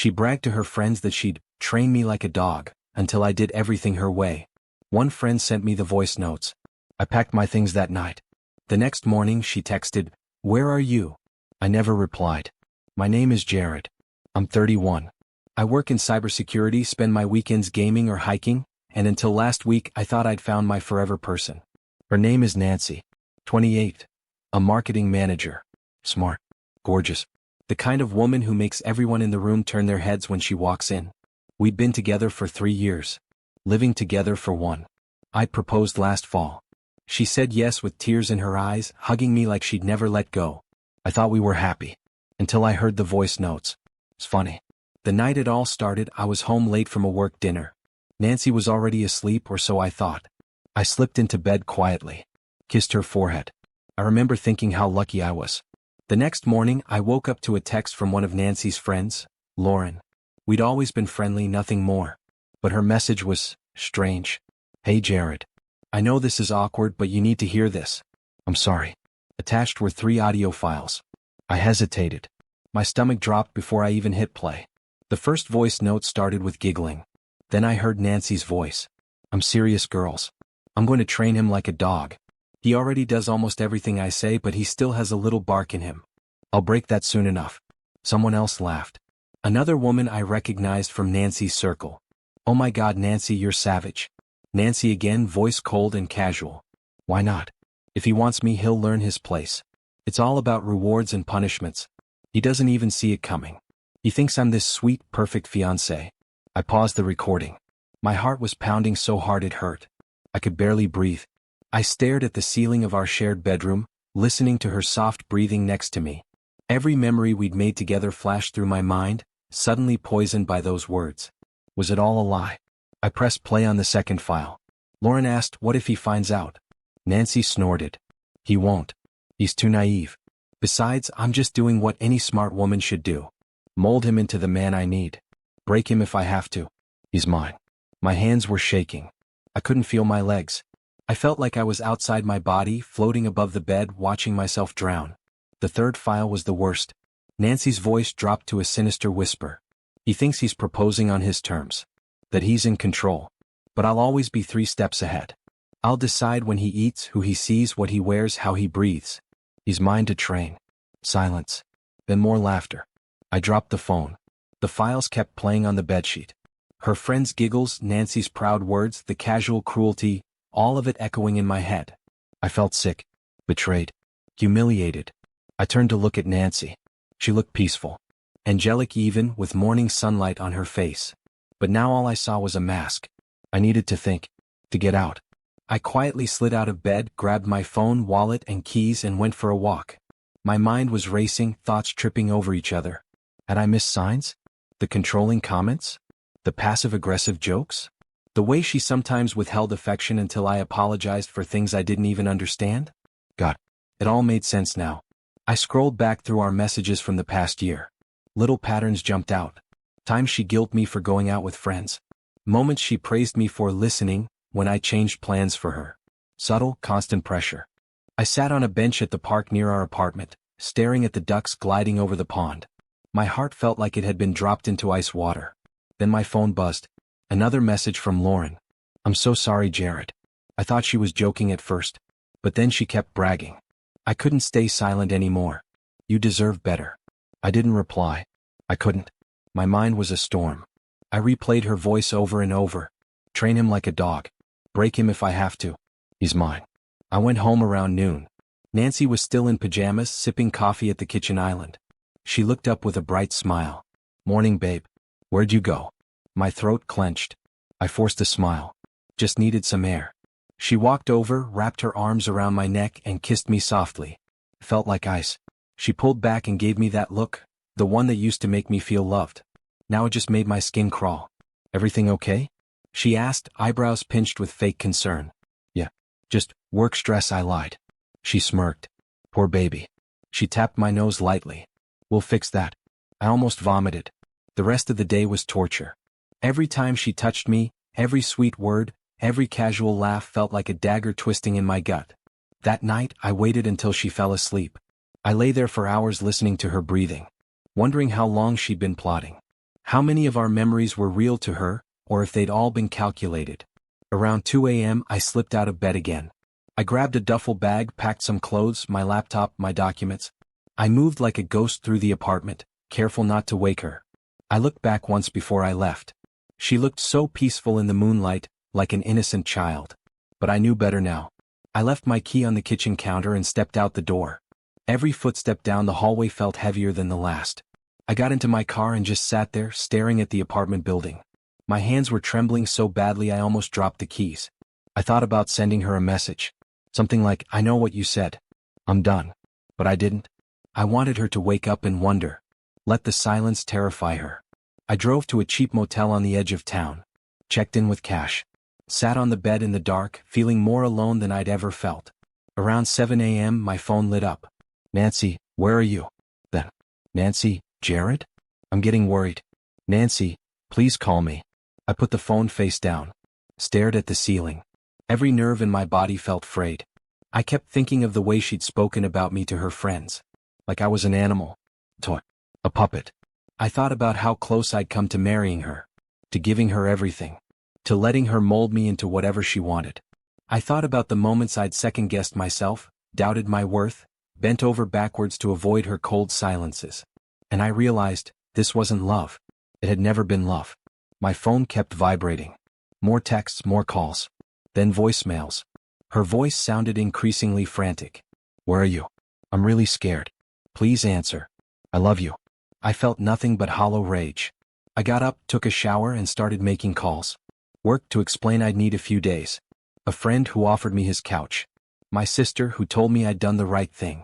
She bragged to her friends that she'd train me like a dog until I did everything her way. One friend sent me the voice notes. I packed my things that night. The next morning she texted, "Where are you?" I never replied. My name is Jared. I'm 31. I work in cybersecurity, spend my weekends gaming or hiking, and until last week I thought I'd found my forever person. Her name is Nancy. 28. A marketing manager. Smart. Gorgeous. The kind of woman who makes everyone in the room turn their heads when she walks in. We'd been together for 3 years. Living together for 1. I'd proposed last fall. She said yes with tears in her eyes, hugging me like she'd never let go. I thought we were happy. Until I heard the voice notes. It's funny. The night it all started, I was home late from a work dinner. Nancy was already asleep, or so I thought. I slipped into bed quietly. Kissed her forehead. I remember thinking how lucky I was. The next morning, I woke up to a text from one of Nancy's friends, Lauren. We'd always been friendly, nothing more. But her message was strange. "Hey Jared. I know this is awkward, but you need to hear this. I'm sorry." Attached were 3 audio files. I hesitated. My stomach dropped before I even hit play. The first voice note started with giggling. Then I heard Nancy's voice. "I'm serious, girls. I'm going to train him like a dog. He already does almost everything I say, but he still has a little bark in him. I'll break that soon enough." Someone else laughed. Another woman I recognized from Nancy's circle. "Oh my God, Nancy, you're savage." Nancy again, voice cold and casual. "Why not? If he wants me, he'll learn his place. It's all about rewards and punishments. He doesn't even see it coming. He thinks I'm this sweet, perfect fiancé." I paused the recording. My heart was pounding so hard it hurt. I could barely breathe. I stared at the ceiling of our shared bedroom, listening to her soft breathing next to me. Every memory we'd made together flashed through my mind, suddenly poisoned by those words. Was it all a lie? I pressed play on the second file. Lauren asked, "What if he finds out?" Nancy snorted. "He won't. He's too naive. Besides, I'm just doing what any smart woman should do. Mold him into the man I need. Break him if I have to. He's mine." My hands were shaking. I couldn't feel my legs. I felt like I was outside my body, floating above the bed, watching myself drown. The third file was the worst. Nancy's voice dropped to a sinister whisper. "He thinks he's proposing on his terms. That he's in control. But I'll always be 3 steps ahead. I'll decide when he eats, who he sees, what he wears, how he breathes. He's mine to train." Silence. Then more laughter. I dropped the phone. The files kept playing on the bedsheet. Her friend's giggles, Nancy's proud words, the casual cruelty, all of it echoing in my head. I felt sick, betrayed, humiliated. I turned to look at Nancy. She looked peaceful, angelic even, with morning sunlight on her face. But now all I saw was a mask. I needed to think, to get out. I quietly slid out of bed, grabbed my phone, wallet, and keys and went for a walk. My mind was racing, thoughts tripping over each other. Had I missed signs? The controlling comments? The passive-aggressive jokes? The way she sometimes withheld affection until I apologized for things I didn't even understand? God, it all made sense now. I scrolled back through our messages from the past year. Little patterns jumped out. Times she guilted me for going out with friends. Moments she praised me for listening when I changed plans for her. Subtle, constant pressure. I sat on a bench at the park near our apartment, staring at the ducks gliding over the pond. My heart felt like it had been dropped into ice water. Then my phone buzzed. Another message from Lauren. "I'm so sorry, Jared. I thought she was joking at first. But then she kept bragging. I couldn't stay silent anymore. You deserve better." I didn't reply. I couldn't. My mind was a storm. I replayed her voice over and over. "Train him like a dog. Break him if I have to. He's mine." I went home around noon. Nancy was still in pajamas, sipping coffee at the kitchen island. She looked up with a bright smile. "Morning, babe. Where'd you go?" My throat clenched. I forced a smile. "Just needed some air." She walked over, wrapped her arms around my neck, and kissed me softly. It felt like ice. She pulled back and gave me that look, the one that used to make me feel loved. Now it just made my skin crawl. "Everything okay?" she asked, eyebrows pinched with fake concern. "Yeah, just work stress," I lied. She smirked. "Poor baby." She tapped my nose lightly. "We'll fix that." I almost vomited. The rest of the day was torture. Every time she touched me, every sweet word, every casual laugh felt like a dagger twisting in my gut. That night, I waited until she fell asleep. I lay there for hours listening to her breathing, wondering how long she'd been plotting. How many of our memories were real to her, or if they'd all been calculated. Around 2 a.m. I slipped out of bed again. I grabbed a duffel bag, packed some clothes, my laptop, my documents. I moved like a ghost through the apartment, careful not to wake her. I looked back once before I left. She looked so peaceful in the moonlight, like an innocent child. But I knew better now. I left my key on the kitchen counter and stepped out the door. Every footstep down the hallway felt heavier than the last. I got into my car and just sat there, staring at the apartment building. My hands were trembling so badly I almost dropped the keys. I thought about sending her a message. Something like, "I know what you said. I'm done." But I didn't. I wanted her to wake up and wonder. Let the silence terrify her. I drove to a cheap motel on the edge of town. Checked in with cash. Sat on the bed in the dark, feeling more alone than I'd ever felt. Around 7 a.m. my phone lit up. "Nancy, where are you?" Then, "Nancy, Jared? I'm getting worried. Nancy, please call me." I put the phone face down. Stared at the ceiling. Every nerve in my body felt frayed. I kept thinking of the way she'd spoken about me to her friends. Like I was an animal. Toy. A puppet. I thought about how close I'd come to marrying her. To giving her everything. To letting her mold me into whatever she wanted. I thought about the moments I'd second-guessed myself, doubted my worth, bent over backwards to avoid her cold silences. And I realized, this wasn't love. It had never been love. My phone kept vibrating. More texts, more calls. Then voicemails. Her voice sounded increasingly frantic. "Where are you? I'm really scared. Please answer. I love you." I felt nothing but hollow rage. I got up, took a shower, and started making calls. Work to explain I'd need a few days. A friend who offered me his couch. My sister who told me I'd done the right thing.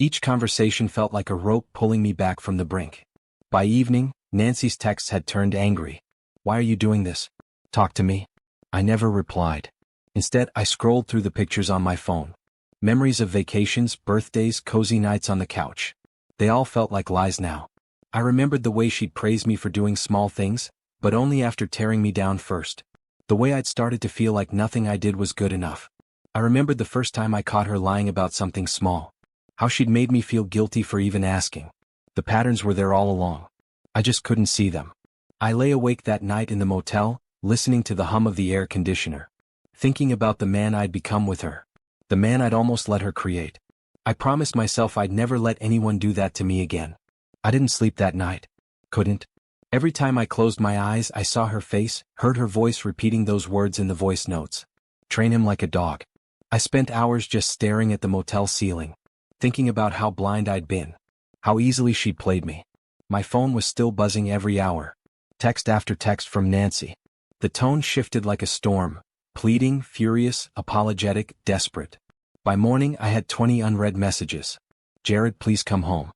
Each conversation felt like a rope pulling me back from the brink. By evening, Nancy's texts had turned angry. "Why are you doing this? Talk to me." I never replied. Instead, I scrolled through the pictures on my phone. Memories of vacations, birthdays, cozy nights on the couch. They all felt like lies now. I remembered the way she'd praise me for doing small things, but only after tearing me down first. The way I'd started to feel like nothing I did was good enough. I remembered the first time I caught her lying about something small. How she'd made me feel guilty for even asking. The patterns were there all along. I just couldn't see them. I lay awake that night in the motel, listening to the hum of the air conditioner. Thinking about the man I'd become with her. The man I'd almost let her create. I promised myself I'd never let anyone do that to me again. I didn't sleep that night. Couldn't. Every time I closed my eyes I saw her face, heard her voice repeating those words in the voice notes. "Train him like a dog." I spent hours just staring at the motel ceiling. Thinking about how blind I'd been. How easily she'd played me. My phone was still buzzing every hour. Text after text from Nancy. The tone shifted like a storm. Pleading, furious, apologetic, desperate. By morning I had 20 unread messages. "Jared, please come home."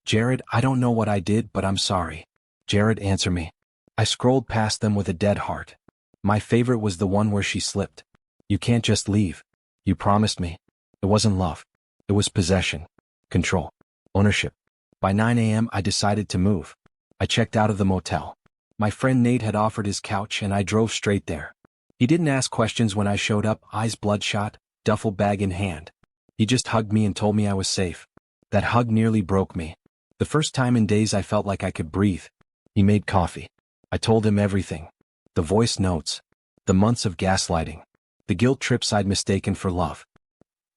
"Jared, I don't know what I did, but I'm sorry." "Jared, answer me." I scrolled past them with a dead heart. My favorite was the one where she slipped. "You can't just leave. You promised me." It wasn't love. It was possession. Control. Ownership. By 9 a.m. I decided to move. I checked out of the motel. My friend Nate had offered his couch and I drove straight there. He didn't ask questions when I showed up, eyes bloodshot, duffel bag in hand. He just hugged me and told me I was safe. That hug nearly broke me. The first time in days I felt like I could breathe. He made coffee. I told him everything. The voice notes. The months of gaslighting. The guilt trips I'd mistaken for love.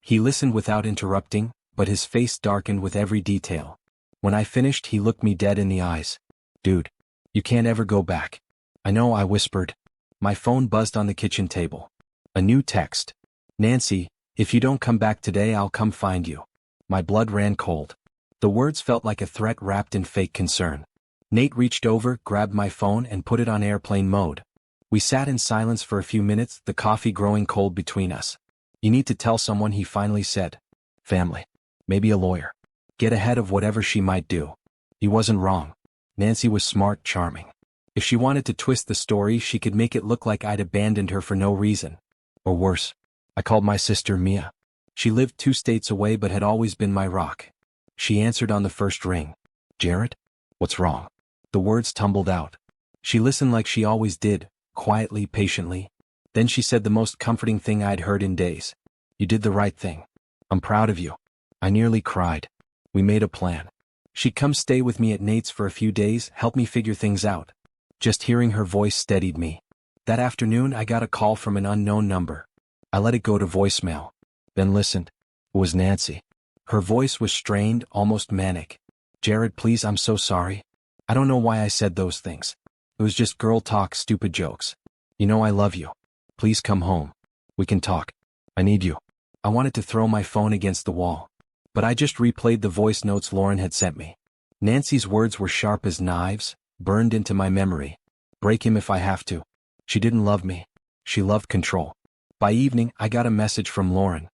He listened without interrupting, but his face darkened with every detail. When I finished he looked me dead in the eyes. "Dude, you can't ever go back." "I know," I whispered. My phone buzzed on the kitchen table. A new text. "Nancy, if you don't come back today I'll come find you." My blood ran cold. The words felt like a threat wrapped in fake concern. Nate reached over, grabbed my phone and put it on airplane mode. We sat in silence for a few minutes, the coffee growing cold between us. "You need to tell someone," he finally said. "Family. Maybe a lawyer. Get ahead of whatever she might do." He wasn't wrong. Nancy was smart, charming. If she wanted to twist the story, she could make it look like I'd abandoned her for no reason. Or worse. I called my sister Mia. She lived 2 states away but had always been my rock. She answered on the first ring. "Jared? What's wrong?" The words tumbled out. She listened like she always did, quietly, patiently. Then she said the most comforting thing I'd heard in days. "You did the right thing. I'm proud of you." I nearly cried. We made a plan. She'd come stay with me at Nate's for a few days, help me figure things out. Just hearing her voice steadied me. That afternoon I got a call from an unknown number. I let it go to voicemail. Then listened. It was Nancy. Her voice was strained, almost manic. Jared, please, I'm so sorry. I don't know why I said those things. It was just girl talk, stupid jokes. You know I love you. Please come home. We can talk. I need you. I wanted to throw my phone against the wall. But I just replayed the voice notes Lauren had sent me. Nancy's words were sharp as knives, burned into my memory. Break him if I have to. She didn't love me. She loved control. By evening, I got a message from Lauren.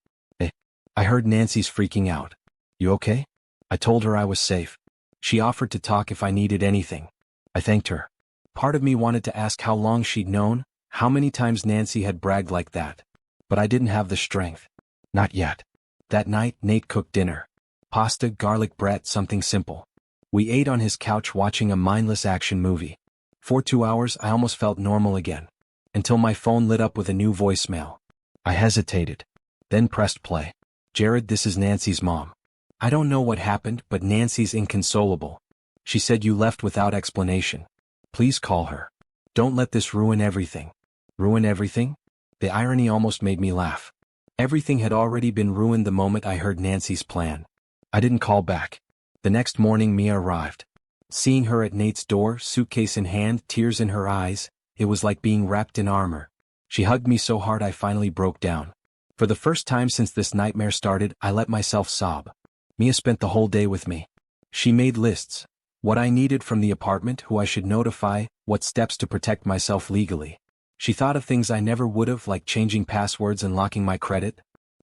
I heard Nancy's freaking out. You okay? I told her I was safe. She offered to talk if I needed anything. I thanked her. Part of me wanted to ask how long she'd known, how many times Nancy had bragged like that. But I didn't have the strength. Not yet. That night, Nate cooked dinner. Pasta, garlic bread, something simple. We ate on his couch watching a mindless action movie. For 2 hours, I almost felt normal again. Until my phone lit up with a new voicemail. I hesitated. Then pressed play. Jared, this is Nancy's mom. I don't know what happened, but Nancy's inconsolable. She said you left without explanation. Please call her. Don't let this ruin everything. Ruin everything? The irony almost made me laugh. Everything had already been ruined the moment I heard Nancy's plan. I didn't call back. The next morning Mia arrived. Seeing her at Nate's door, suitcase in hand, tears in her eyes, it was like being wrapped in armor. She hugged me so hard I finally broke down. For the first time since this nightmare started, I let myself sob. Mia spent the whole day with me. She made lists. What I needed from the apartment, who I should notify, what steps to protect myself legally. She thought of things I never would have, like changing passwords and locking my credit.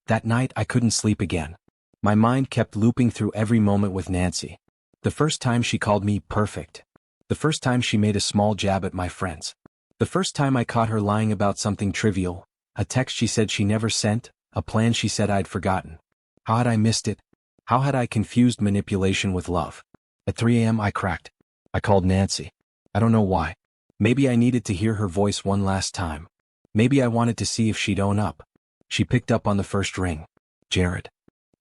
That night I couldn't sleep again. My mind kept looping through every moment with Nancy. The first time she called me perfect. The first time she made a small jab at my friends. The first time I caught her lying about something trivial, a text she said she never sent, a plan she said I'd forgotten. How had I missed it? How had I confused manipulation with love? At 3 a.m. I cracked. I called Nancy. I don't know why. Maybe I needed to hear her voice one last time. Maybe I wanted to see if she'd own up. She picked up on the first ring. Jared.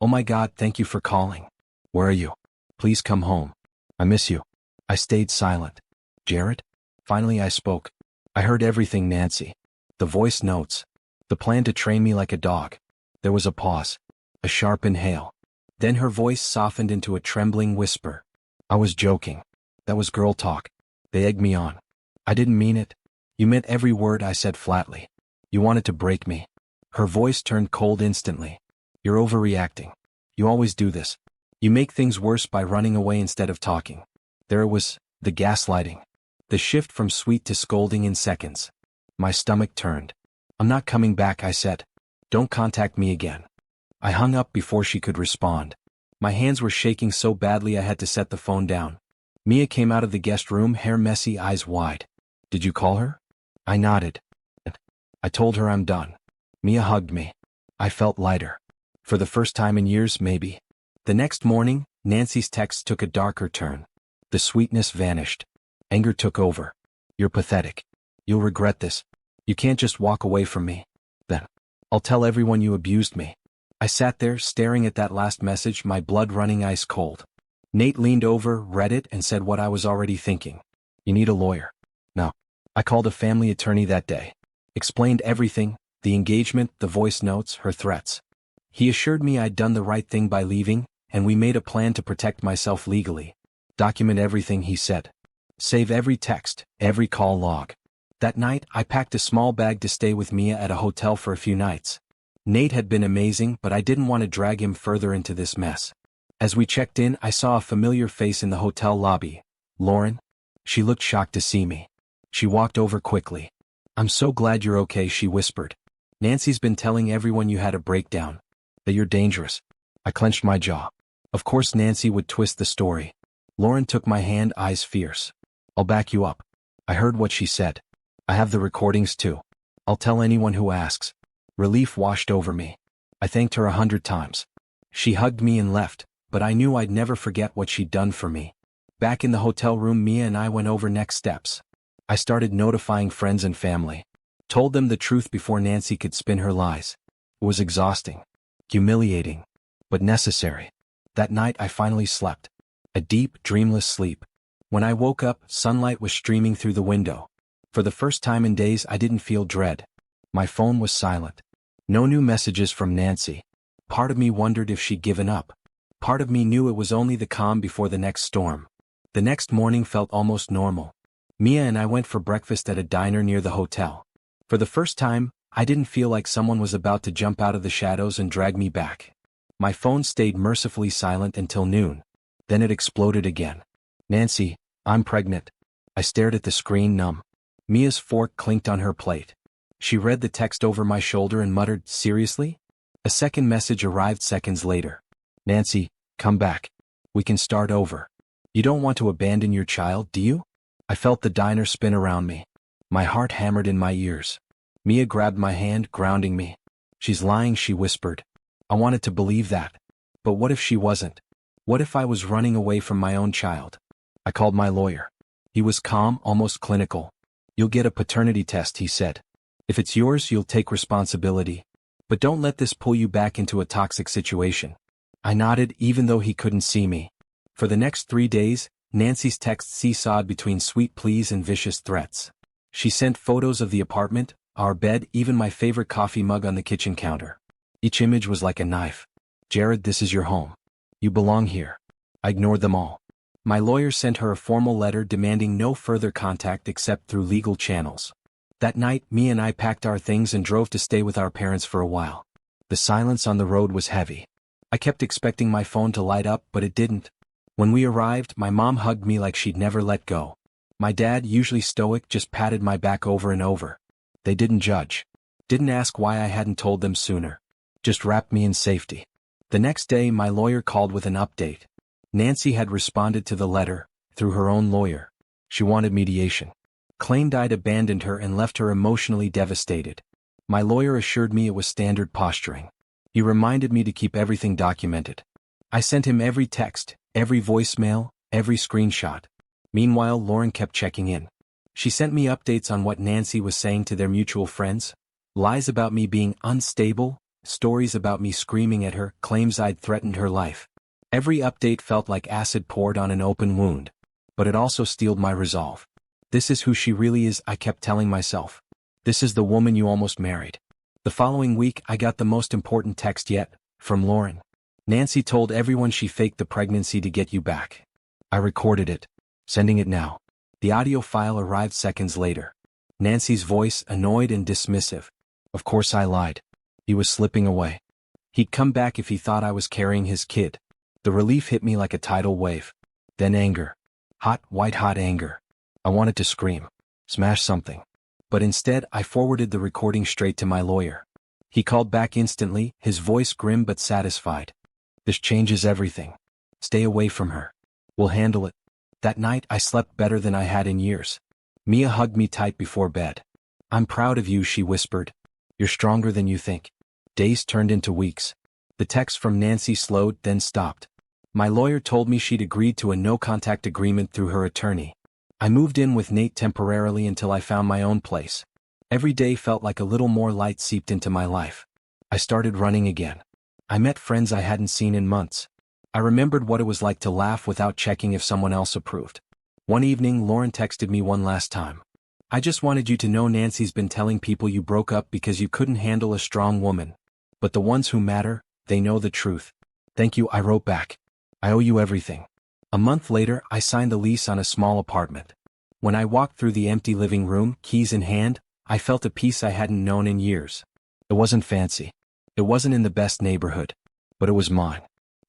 Oh my God, thank you for calling. Where are you? Please come home. I miss you. I stayed silent. Jared? Finally I spoke. I heard everything, Nancy. The voice notes. The plan to train me like a dog. There was a pause. A sharp inhale. Then her voice softened into a trembling whisper. I was joking. That was girl talk. They egged me on. I didn't mean it. You meant every word, I said flatly. You wanted to break me. Her voice turned cold instantly. You're overreacting. You always do this. You make things worse by running away instead of talking. There it was, the gaslighting. The shift from sweet to scolding in seconds. My stomach turned. I'm not coming back, I said. Don't contact me again. I hung up before she could respond. My hands were shaking so badly I had to set the phone down. Mia came out of the guest room, hair messy, eyes wide. Did you call her? I nodded. I told her I'm done. Mia hugged me. I felt lighter. For the first time in years, maybe. The next morning, Nancy's text took a darker turn. The sweetness vanished. Anger took over. You're pathetic. You'll regret this. You can't just walk away from me. Then, I'll tell everyone you abused me. I sat there, staring at that last message, my blood running ice cold. Nate leaned over, read it, and said what I was already thinking. You need a lawyer. No. I called a family attorney that day. Explained everything, the engagement, the voice notes, her threats. He assured me I'd done the right thing by leaving, and we made a plan to protect myself legally. Document everything, he said. Save every text, every call log. That night, I packed a small bag to stay with Mia at a hotel for a few nights. Nate had been amazing, but I didn't want to drag him further into this mess. As we checked in, I saw a familiar face in the hotel lobby. Lauren? She looked shocked to see me. She walked over quickly. I'm so glad you're okay, she whispered. Nancy's been telling everyone you had a breakdown. That you're dangerous. I clenched my jaw. Of course Nancy would twist the story. Lauren took my hand, eyes fierce. I'll back you up. I heard what she said. I have the recordings too. I'll tell anyone who asks. Relief washed over me. I thanked her 100 times. She hugged me and left, but I knew I'd never forget what she'd done for me. Back in the hotel room, Mia and I went over next steps. I started notifying friends and family. Told them the truth before Nancy could spin her lies. It was exhausting. Humiliating. But necessary. That night I finally slept. A deep, dreamless sleep. When I woke up, sunlight was streaming through the window. For the first time in days, I didn't feel dread. My phone was silent. No new messages from Nancy. Part of me wondered if she'd given up. Part of me knew it was only the calm before the next storm. The next morning felt almost normal. Mia and I went for breakfast at a diner near the hotel. For the first time, I didn't feel like someone was about to jump out of the shadows and drag me back. My phone stayed mercifully silent until noon. Then it exploded again. "Nancy, I'm pregnant." I stared at the screen, numb. Mia's fork clinked on her plate. She read the text over my shoulder and muttered, "Seriously?" A second message arrived seconds later. "Nancy, come back. We can start over. You don't want to abandon your child, do you?" I felt the diner spin around me. My heart hammered in my ears. Mia grabbed my hand, grounding me. "She's lying," she whispered. I wanted to believe that. But what if she wasn't? What if I was running away from my own child? I called my lawyer. He was calm, almost clinical. "You'll get a paternity test," he said. "If it's yours, you'll take responsibility. But don't let this pull you back into a toxic situation." I nodded, even though he couldn't see me. For the next 3 days, Nancy's texts seesawed between sweet pleas and vicious threats. She sent photos of the apartment, our bed, even my favorite coffee mug on the kitchen counter. Each image was like a knife. "Jared, this is your home. You belong here." I ignored them all. My lawyer sent her a formal letter demanding no further contact except through legal channels. That night, Mia and I packed our things and drove to stay with our parents for a while. The silence on the road was heavy. I kept expecting my phone to light up, but it didn't. When we arrived, my mom hugged me like she'd never let go. My dad, usually stoic, just patted my back over and over. They didn't judge. Didn't ask why I hadn't told them sooner. Just wrapped me in safety. The next day, my lawyer called with an update. Nancy had responded to the letter, through her own lawyer. She wanted mediation. Claimed I'd abandoned her and left her emotionally devastated. My lawyer assured me it was standard posturing. He reminded me to keep everything documented. I sent him every text, every voicemail, every screenshot. Meanwhile, Lauren kept checking in. She sent me updates on what Nancy was saying to their mutual friends. Lies about me being unstable, stories about me screaming at her, claims I'd threatened her life. Every update felt like acid poured on an open wound. But it also steeled my resolve. "This is who she really is," I kept telling myself. "This is the woman you almost married." The following week, I got the most important text yet, from Lauren. "Nancy told everyone she faked the pregnancy to get you back." I recorded it. Sending it now. The audio file arrived seconds later. Nancy's voice, annoyed and dismissive. Of course I lied. He was slipping away. He'd come back if he thought I was carrying his kid. The relief hit me like a tidal wave. Then anger. Hot, white-hot anger. I wanted to scream. Smash something. But instead, I forwarded the recording straight to my lawyer. He called back instantly, his voice grim but satisfied. "This changes everything. Stay away from her. We'll handle it." That night, I slept better than I had in years. Mia hugged me tight before bed. "I'm proud of you," she whispered. "You're stronger than you think." Days turned into weeks. The text from Nancy slowed, then stopped. My lawyer told me she'd agreed to a no-contact agreement through her attorney. I moved in with Nate temporarily until I found my own place. Every day felt like a little more light seeped into my life. I started running again. I met friends I hadn't seen in months. I remembered what it was like to laugh without checking if someone else approved. One evening, Lauren texted me one last time. "I just wanted you to know Nancy's been telling people you broke up because you couldn't handle a strong woman. But the ones who matter, they know the truth." "Thank you," I wrote back. "I owe you everything." A month later, I signed a lease on a small apartment. When I walked through the empty living room, keys in hand, I felt a peace I hadn't known in years. It wasn't fancy. It wasn't in the best neighborhood. But it was mine.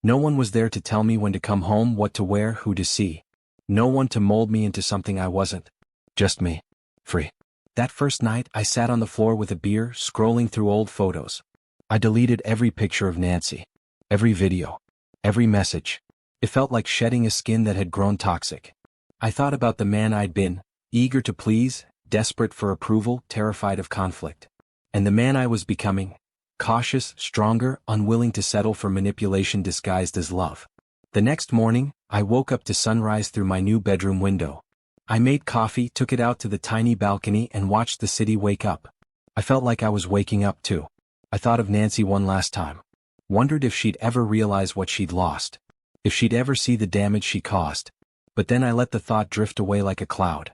No one was there to tell me when to come home, what to wear, who to see. No one to mold me into something I wasn't. Just me. Free. That first night, I sat on the floor with a beer, scrolling through old photos. I deleted every picture of Nancy. Every video. Every message. It felt like shedding a skin that had grown toxic. I thought about the man I'd been, eager to please, desperate for approval, terrified of conflict. And the man I was becoming, cautious, stronger, unwilling to settle for manipulation disguised as love. The next morning, I woke up to sunrise through my new bedroom window. I made coffee, took it out to the tiny balcony, and watched the city wake up. I felt like I was waking up too. I thought of Nancy one last time. Wondered if she'd ever realize what she'd lost. If she'd ever see the damage she caused. But then I let the thought drift away like a cloud.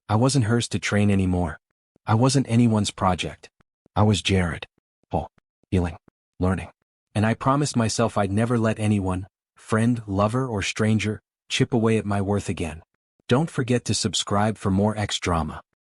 I wasn't hers to train anymore. I wasn't anyone's project. I was Jared. Oh, healing, learning. And I promised myself I'd never let anyone, friend, lover, or stranger, chip away at my worth again. Don't forget to subscribe for more X drama.